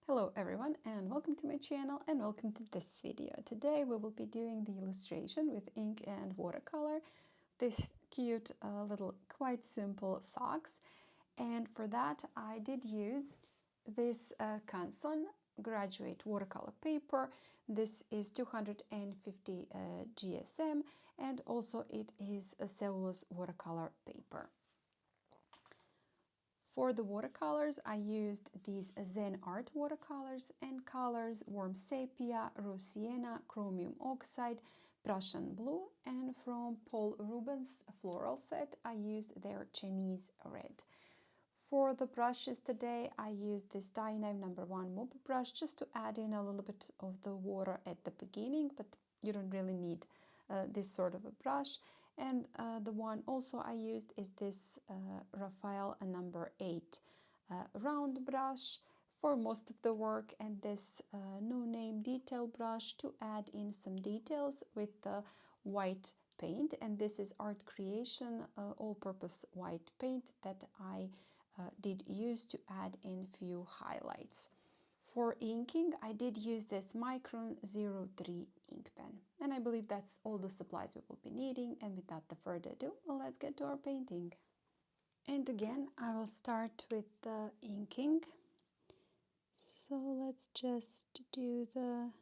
Hello everyone and welcome to my channel and welcome to this video. Today we will be doing the illustration with ink and watercolor, this cute little quite simple socks, and for that I did use this Canson Graduate watercolor paper. This is 250 GSM and also it is a cellulose watercolor paper. For the watercolors, I used these ZenArt watercolors and colors Warm Sepia, Raw Sienna, Chromium Oxide, Prussian Blue, and from Rubens Floral set, I used their Chineese red. For the brushes today, I used this Dainayw #1 mop brush just to add in a little bit of the water at the beginning, but you don't really need this sort of a brush. And the one also I used is this Raphael #8 round brush for most of the work, and this no-name detail brush to add in some details with the white paint. And this is Art Creation all-purpose white paint that I did use to add in few highlights. For inking, I did use this Micron 03 ink pen. And I believe that's all the supplies we will be needing. And without the further ado, let's get to our painting. And again, I will start with the inking. So let's just do the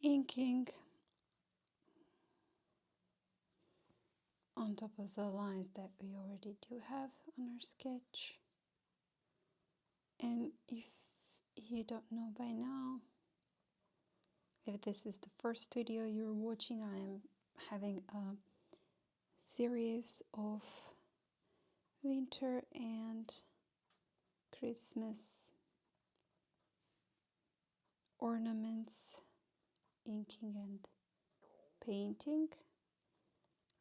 inking on top of the lines that we already do have on our sketch. And if you don't know by now, if this is the first video you're watching, I am having a series of winter and Christmas ornaments, inking and painting.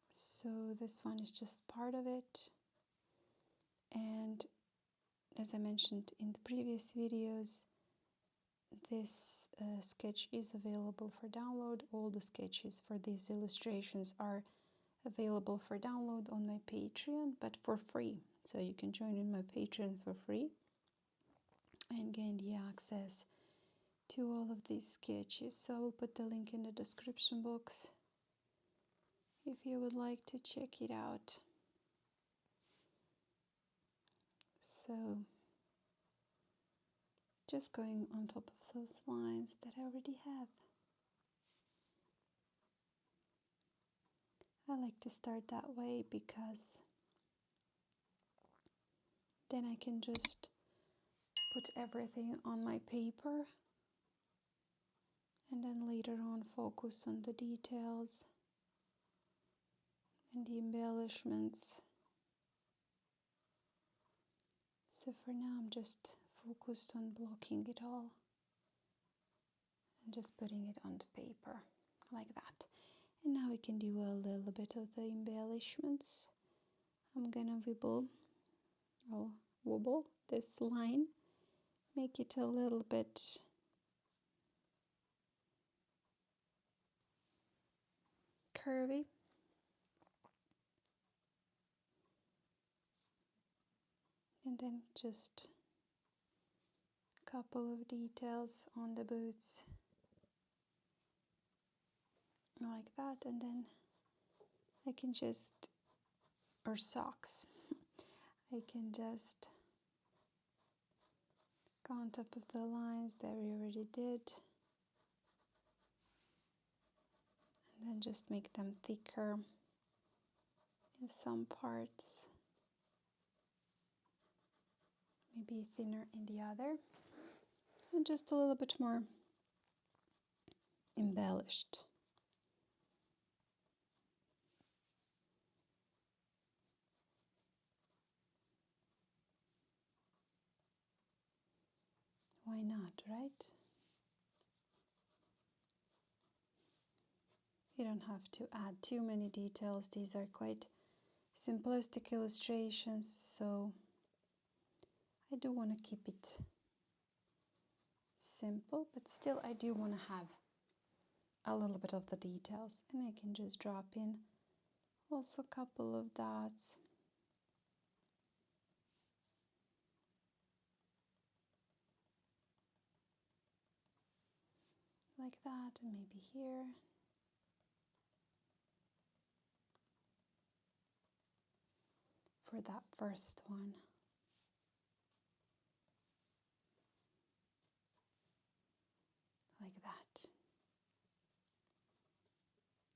So this one is just part of it. And as I mentioned in the previous videos, this sketch is available for download. All the sketches for these illustrations are available for download on my Patreon, but for free. So you can join in my Patreon for free and gain the access to all of these sketches. So I will put the link in the description box if you would like to check it out. So just going on top of those lines that I already have. I like to start that way because then I can just put everything on my paper and then later on focus on the details and the embellishments. So for now I'm just focused on blocking it all and just putting it on the paper like that. And now we can do a little bit of the embellishments. I'm gonna wobble this line, make it a little bit curvy. And then just a couple of details on the boots like that, and then I can just, or socks, I can just go on top of the lines that we already did and then just make them thicker in some parts, maybe thinner in the other, and just a little bit more embellished. Why not, right? You don't have to add too many details. These are quite simplistic illustrations, so I do want to keep it simple, but still I do want to have a little bit of the details, and I can just drop in also a couple of dots. like that, and maybe here. For that first one. Like that.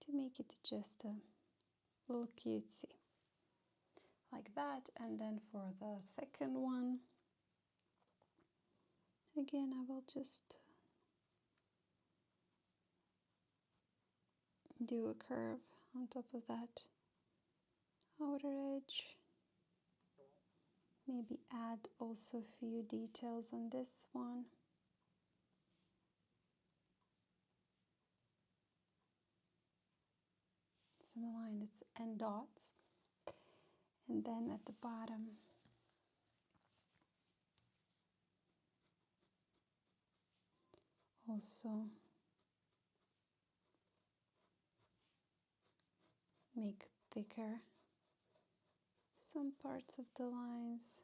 To make it just a little cutesy. Like that, and then for the second one, again I will just do a curve on top of that outer edge. Maybe add also a few details on this one. Some lines and dots. And then at the bottom, also make thicker some parts of the lines.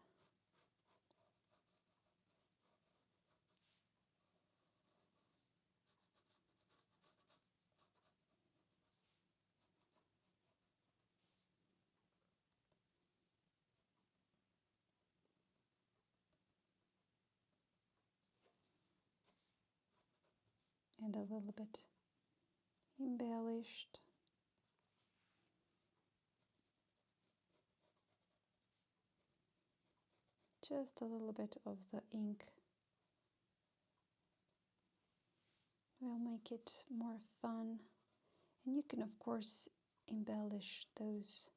And a little bit embellished. Just a little bit of the ink will make it more fun. And you can of course embellish those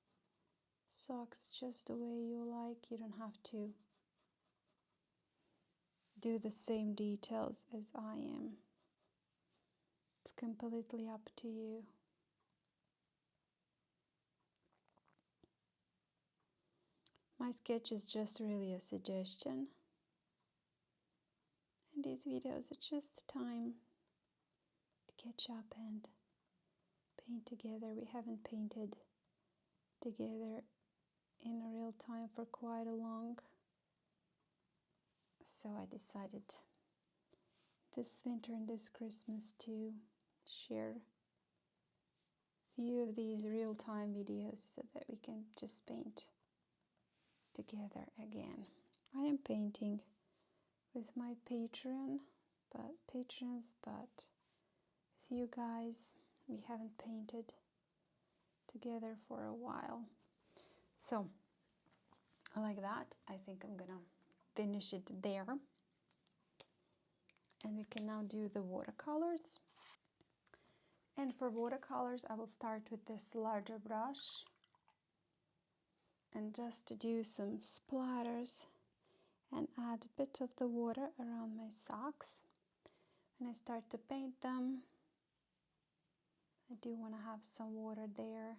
socks just the way you like. You don't have to do the same details as I am. It's completely up to you. My sketch is just really a suggestion. And these videos are just time to catch up and paint together. We haven't painted together in a real time for quite a long. So I decided this winter and this Christmas to share a few of these real-time videos so that we can just paint together again. I am painting with my patrons, but with you guys, we haven't painted together for a while. So, like that, I think I'm gonna finish it there. And we can now do the watercolors. And for watercolors, I will start with this larger brush and just do some splatters and add a bit of the water around my socks. When I start to paint them, I do want to have some water there.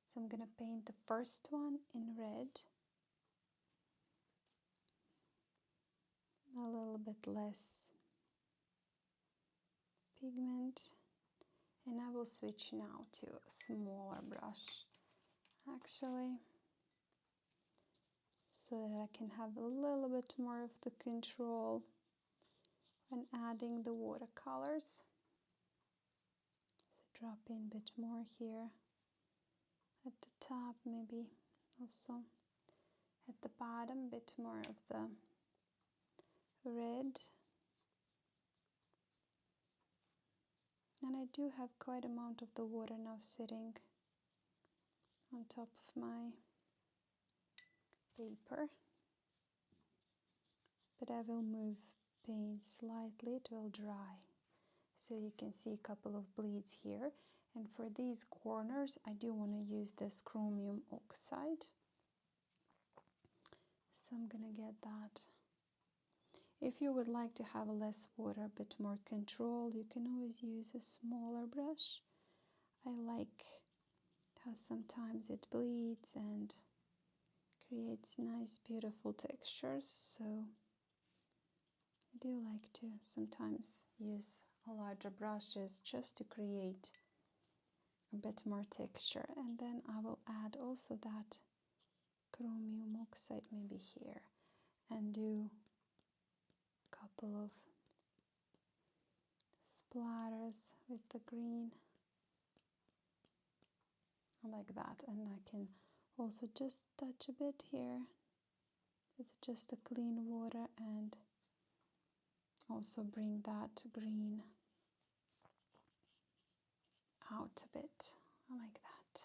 So I'm going to paint the first one in red. A little bit less pigment. And I will switch now to a smaller brush, actually, so that I can have a little bit more of the control when adding the watercolors. So drop in a bit more here at the top, maybe also at the bottom, a bit more of the red. And I do have quite an amount of the water now sitting on top of my paper. But I will move paint slightly, it will dry. So you can see a couple of bleeds here. And for these corners, I do want to use this Chromium oxide. So I'm gonna get that. If you would like to have less water, a bit more control, you can always use a smaller brush. I like how sometimes it bleeds and creates nice, beautiful textures. So I do like to sometimes use larger brushes just to create a bit more texture. And then I will add also that Chromium oxide maybe here and do couple of splatters with the green like that, and I can also just touch a bit here with just a clean water and also bring that green out a bit like that.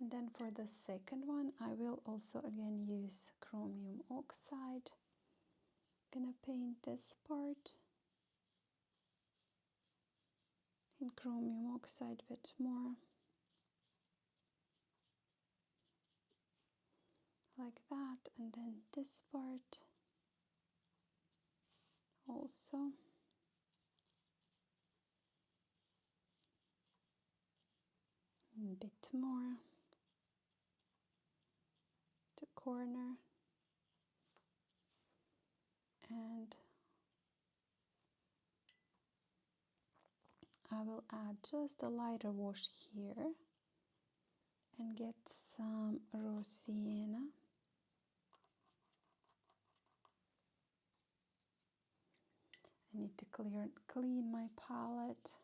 And then for the second one I will also again use chromium oxide. Gonna paint this part in chromium oxide a bit more like that, and then this part also. A bit more, the corner, and I will add just a lighter wash here and get some raw sienna. I need to clean my palette.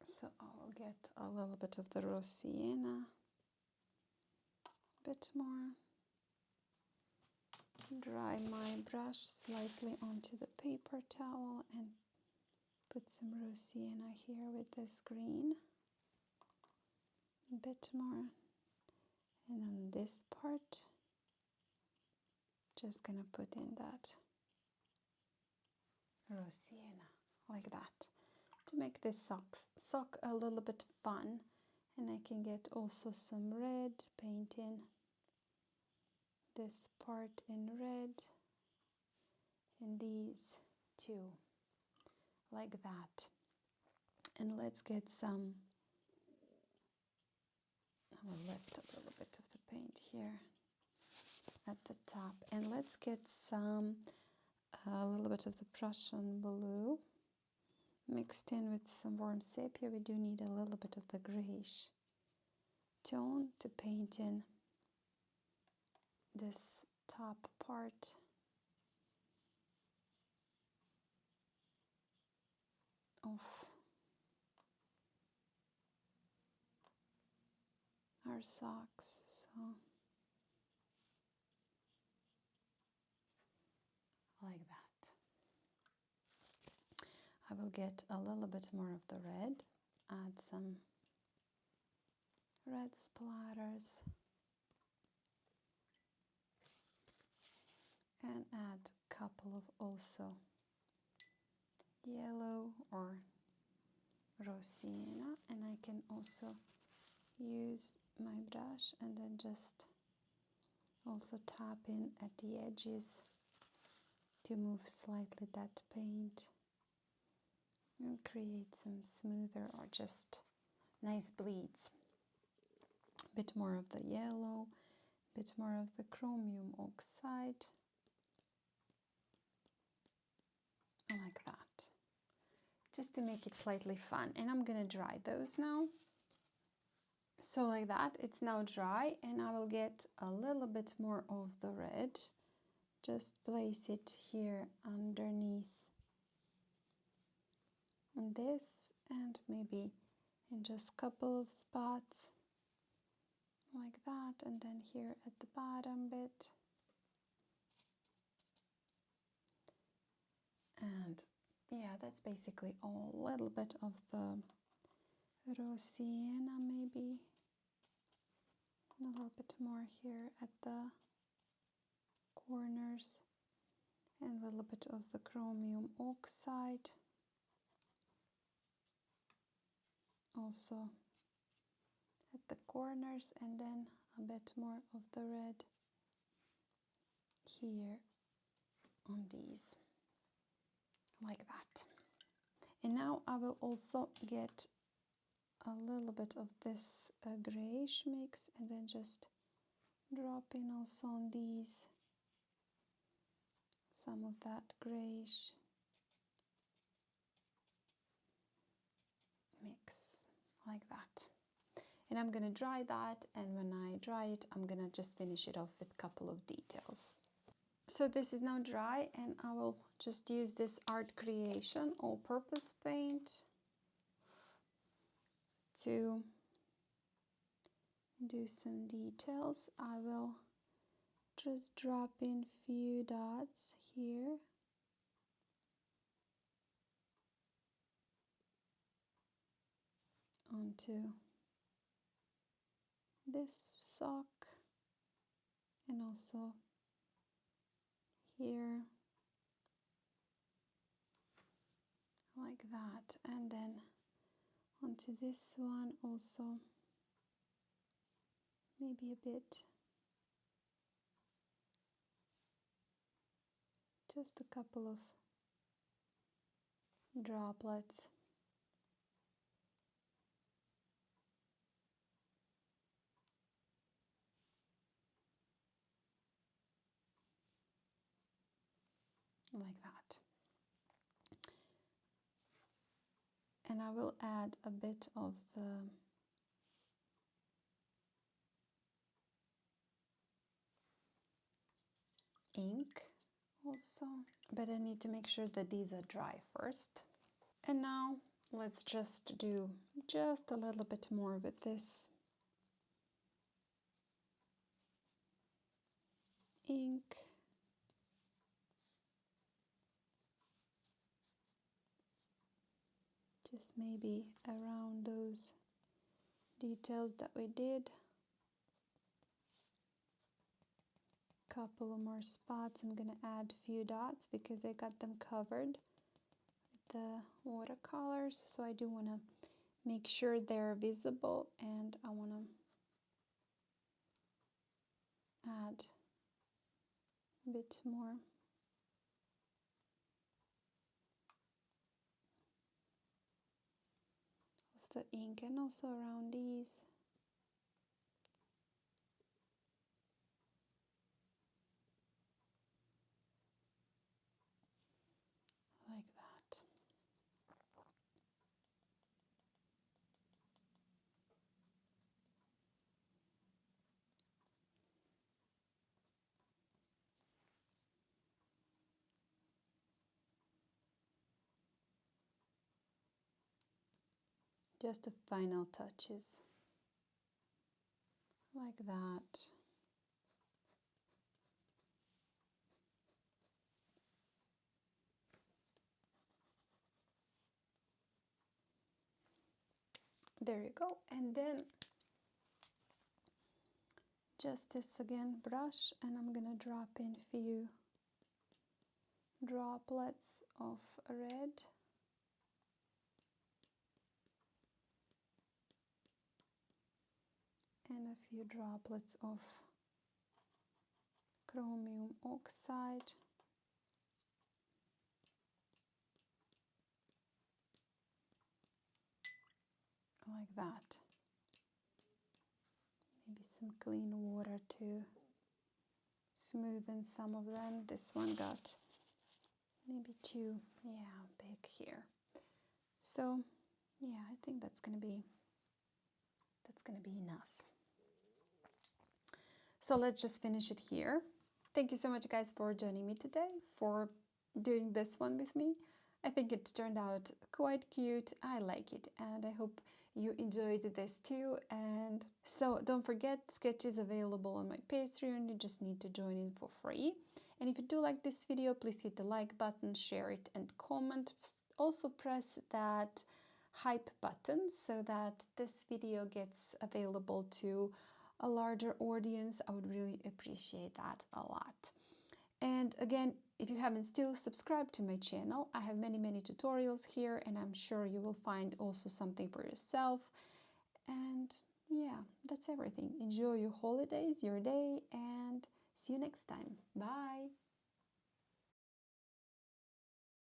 So I will get a little bit of the raw sienna, a bit more. Dry my brush slightly onto the paper towel and put some raw sienna here with this green. A bit more. And on this part, just gonna put in that raw sienna like that to make this sock a little bit fun. And I can get also some red, painting this part in red and these two like that. And let's get some, I will lift a little bit of the paint here at the top, and let's get some a little bit of the Prussian blue mixed in with some warm sepia. We do need a little bit of the grayish tone to paint in this top part. Of our socks. So like that. I will get a little bit more of the red, add some red splatters, and add a couple of also yellow or raw sienna, and I can also use my brush and then just also tap in at the edges to move slightly that paint and create some smoother or just nice bleeds. A bit more of the yellow, a bit more of the chromium oxide, like that, just to make it slightly fun. And I'm gonna dry those now. So like that, it's now dry, and I will get a little bit more of the red, just place it here underneath this, and maybe in just a couple of spots like that, and then here at the bottom bit. And yeah, that's basically all. A little bit of the raw sienna, maybe a little bit more here at the corners, and a little bit of the chromium oxide also at the corners, and then a bit more of the red here on these, like that. And now I will also get a little bit of this grayish mix, and then just drop in also on these some of that grayish mix like that. And I'm gonna dry that, and when I dry it, I'm gonna just finish it off with a couple of details. So this is now dry, and I will just use this Art Creation all-purpose paint to do some details. I will just drop in few dots here. Onto this sock and also here, like that, and then onto this one also, maybe a bit, just a couple of droplets. Like that. And I will add a bit of the ink also, but I need to make sure that these are dry first. And now let's just do just a little bit more with this ink. Just maybe around those details that we did. Couple of more spots. I'm gonna add a few dots because I got them covered with the watercolors, so I do want to make sure they're visible, and I want to add a bit more. Of the ink, and also around these. Like that. Just the final touches. Like that. There you go. And then just this again brush, and I'm gonna drop in a few droplets of red. And a few droplets of chromium oxide. Like that. Maybe some clean water to smoothen some of them. This one got maybe too, big here. So yeah, I think that's gonna be enough. So let's just finish it here. Thank you so much, guys, for joining me today, for doing this one with me. I think it turned out quite cute. I like it, and I hope you enjoyed this too. And so don't forget, sketch is available on my Patreon. You just need to join in for free. And if you do like this video, please hit the like button, share it, and comment. Also press that hype button so that this video gets available to a larger audience. I would really appreciate that a lot. And again, if you haven't still subscribed to my channel, I have many tutorials here, and I'm sure you will find also something for yourself. And yeah, that's everything. Enjoy your holidays, your day, and see you next time. Bye!